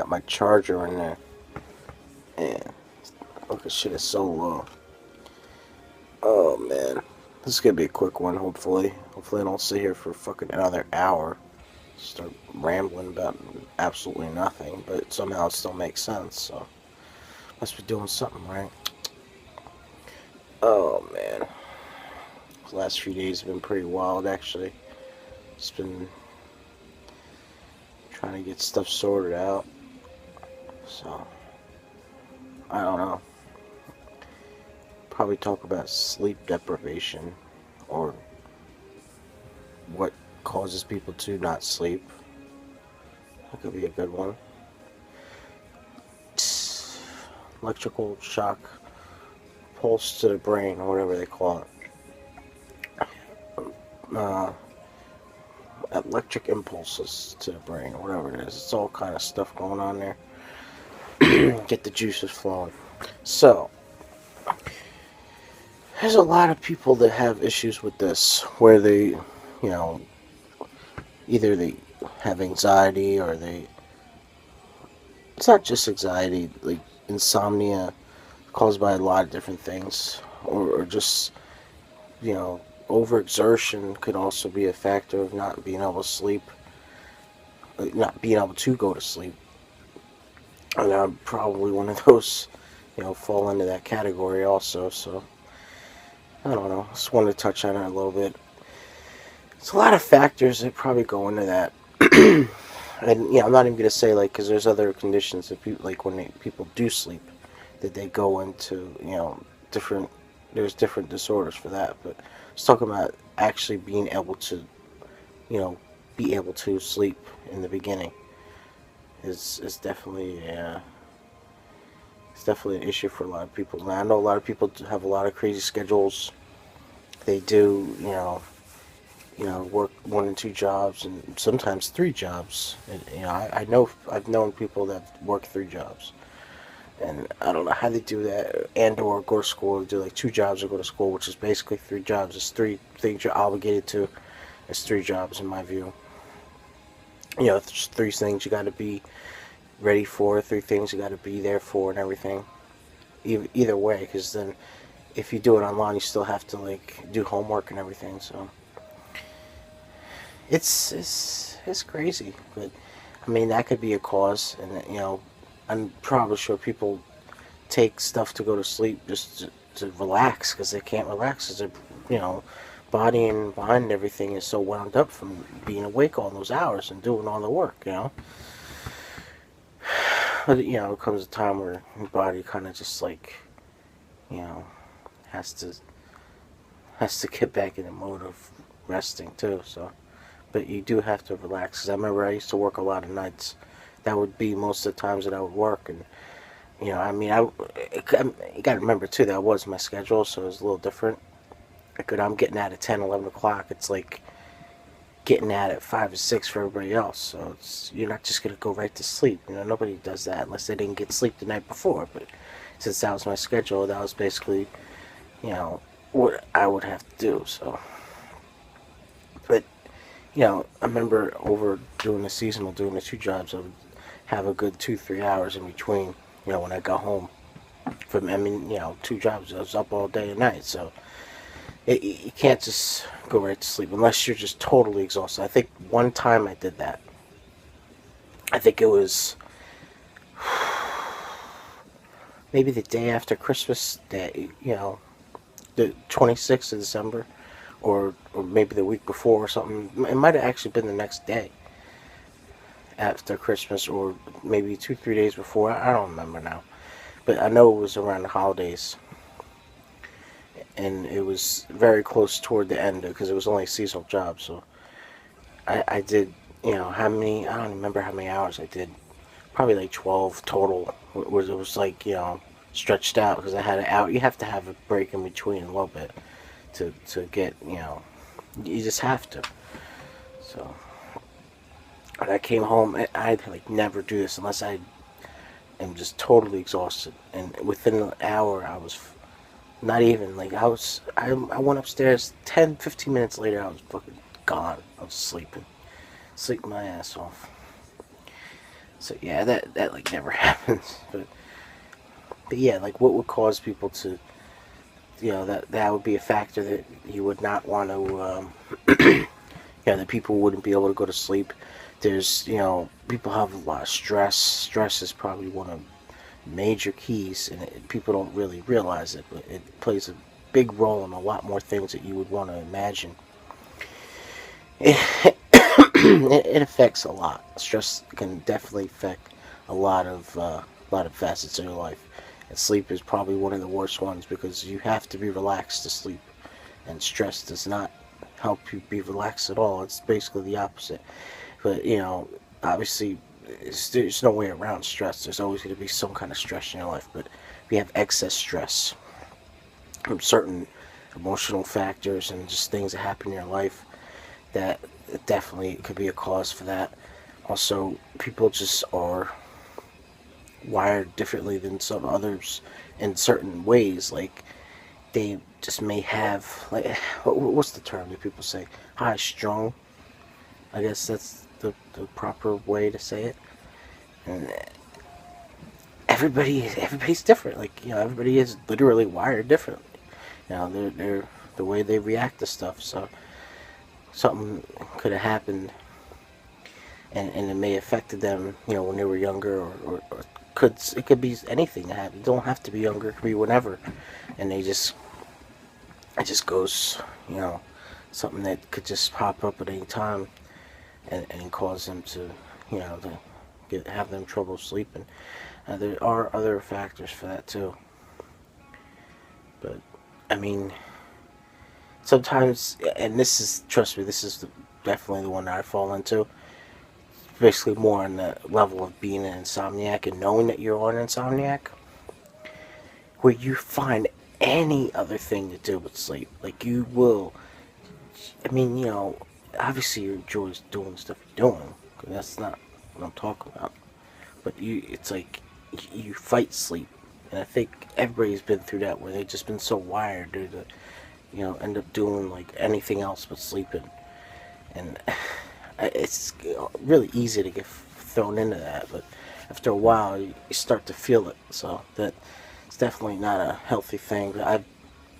Got my charger in there. And look, this shit is so low. Oh man, this is gonna be a quick one. Hopefully, I don't sit here for fucking another hour. Start rambling about absolutely nothing, but somehow it still makes sense. So must be doing something right. Oh man, the last few days have been pretty wild actually. Just been trying to get stuff sorted out. So I don't know. Probably talk about sleep deprivation or what causes people to not sleep. That could be a good one. Electrical shock pulse to the brain, or whatever they call it. Electric impulses to the brain, or whatever it is. It's all kind of stuff going on there. Get the juices flowing. So, there's a lot of people that have issues with this, where they, either they have anxiety or they. It's not just anxiety, like insomnia caused by a lot of different things, or just, overexertion could also be a factor of not being able to sleep, not being able to go to sleep. And I'm probably one of those, fall into that category also, so I don't know. Just wanted to touch on it a little bit. It's a lot of factors that probably go into that. And I'm not even gonna say because there's other conditions that people when people do sleep, that they go into different. There's different disorders for that, but let's talk about actually being able to, be able to sleep in the beginning. Is definitely it's definitely an issue for a lot of people. And I know a lot of people have a lot of crazy schedules. They do, work 1 and 2 jobs, and sometimes 3 jobs. And, I've known people that work 3 jobs, and I don't know how they do that, and or go to school. They do 2 jobs or go to school, which is basically 3 jobs. It's 3 things you're obligated to. It's 3 jobs in my view. There's 3 things you got to be ready for, 3 things you got to be there for, and everything. Either way, because then if you do it online, you still have to do homework and everything. So it's crazy, but I mean that could be a cause, and I'm probably sure people take stuff to go to sleep just to relax because they can't relax because their body and mind and everything is so wound up from being awake all those hours and doing all the work. But it comes a time where your body kind of just you know has to get back in the mode of resting too. So, but you do have to relax. 'Cause I remember I used to work a lot of nights. That would be most of the times that I would work, and I mean, you got to remember too that was my schedule, so it was a little different. I'm getting out at 10, 11 o'clock. It's like getting out at 5 or 6 for everybody else. So you're not just gonna go right to sleep. Nobody does that unless they didn't get sleep the night before. But since that was my schedule, that was basically, what I would have to do. So, but I remember over doing the seasonal, doing the 2 jobs, I would have a good 2, 3 hours in between. When I got home from, 2 jobs, I was up all day and night. So you can't just go right to sleep unless you're just totally exhausted. I think one time I did that. I think it was maybe the day after Christmas Day, the 26th of December, or maybe the week before or something. It might have actually been the next day after Christmas, or maybe 2, 3 days before. I don't remember now, but I know it was around the holidays, and it was very close toward the end because it was only a seasonal job. So I did, how many? I don't remember how many hours I did. Probably 12 total. It was stretched out because I had an hour. You have to have a break in between a little bit to get. You just have to. So. When I came home, I'd never do this unless I am just totally exhausted. And within an hour, I was not even I went upstairs 10, 15 minutes later. I was fucking gone. I was sleeping my ass off. So yeah, that like never happens. But yeah, like what would cause people to, that would be a factor that you would not want to, that people wouldn't be able to go to sleep. There's, people have a lot of stress. Stress is probably one of major keys, and people don't really realize it, but it plays a big role in a lot more things that you would want to imagine. It affects a lot. Stress can definitely affect a lot of facets of your life, and sleep is probably one of the worst ones because you have to be relaxed to sleep, and stress does not help you be relaxed at all. It's basically the opposite. But obviously, there's no way around stress. There's always going to be some kind of stress in your life. But if you have excess stress from certain emotional factors and just things that happen in your life, that definitely could be a cause for that. Also, people just are wired differently than some others in certain ways. Like they just may have like what's the term that people say? High strung. I guess that's the proper way to say it. And everybody's different. Like everybody is literally wired differently. They're the way they react to stuff. So something could have happened, and it may have affected them. When they were younger, or it could be anything that happened. It don't have to be younger. It could be whenever, and it just goes. Something that could just pop up at any time, and cause them to have them trouble sleeping. There are other factors for that too. But I mean, sometimes, and trust me, this is definitely the one that I fall into. Basically, more on the level of being an insomniac and knowing that you're an insomniac, where you find any other thing to do but sleep. Like you will. I mean, obviously you enjoy doing stuff you're doing. 'Cause that's not what I'm talking about. But it's like you fight sleep, and I think everybody's been through that where they've just been so wired to, end up doing like anything else but sleeping, and it's really easy to get thrown into that. But after a while, you start to feel it. So that it's definitely not a healthy thing. I've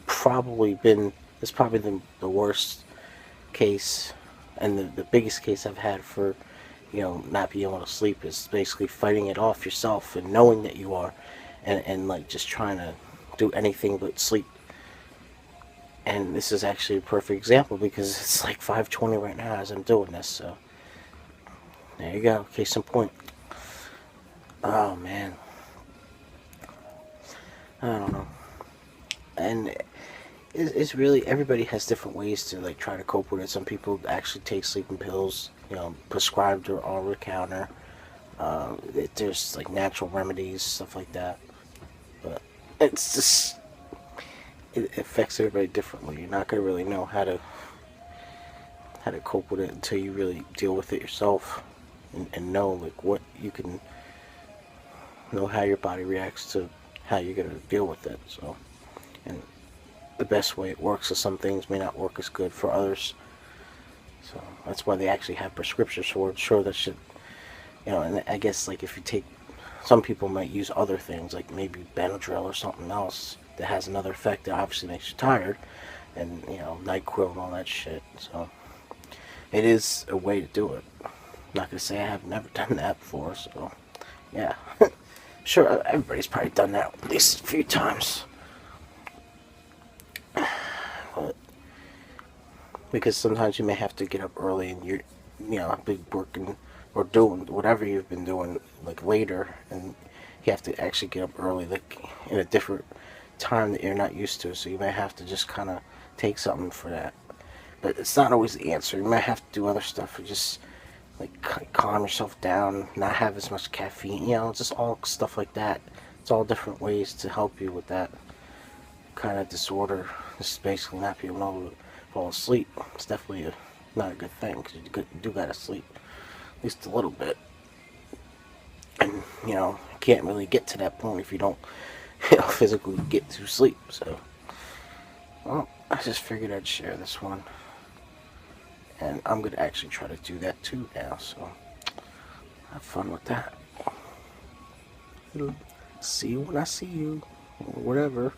probably been. It's probably the worst case, and the biggest case I've had for not being able to sleep is basically fighting it off yourself and knowing that you are, and like just trying to do anything but sleep. And this is actually a perfect example because it's like 5:20 right now as I'm doing this. So there you go, case in point. Oh man, I don't know. And it's really, everybody has different ways to like try to cope with it. Some people actually take sleeping pills, prescribed or over the counter. There's like natural remedies, stuff like that. But it's just, it affects everybody differently. You're not gonna really know how to cope with it until you really deal with it yourself, and know like what you can know how your body reacts to how you're gonna deal with it. So, and the best way it works is some things may not work as good for others. So that's why they actually have prescriptions for it. Sure, that should, and I guess like if you take, some people might use other things like maybe Benadryl or something else that has another effect that obviously makes you tired, and NyQuil and all that shit. So it is a way to do it. I'm not gonna say I have never done that before. So yeah, sure, everybody's probably done that at least a few times. But because sometimes you may have to get up early and you're, be working or doing whatever you've been doing like later, and you have to actually get up early like in a different time that you're not used to. So you may have to just kind of take something for that. But it's not always the answer. You might have to do other stuff or just like calm yourself down, not have as much caffeine. Just all stuff like that. It's all different ways to help you with that kind of disorder. This is basically not being able to fall asleep. It's definitely not a good thing because you do gotta sleep at least a little bit, and you can't really get to that point if you don't physically get to sleep. So, well, I just figured I'd share this one, and I'm gonna actually try to do that too now. So have fun with that. See you when I see you, or whatever.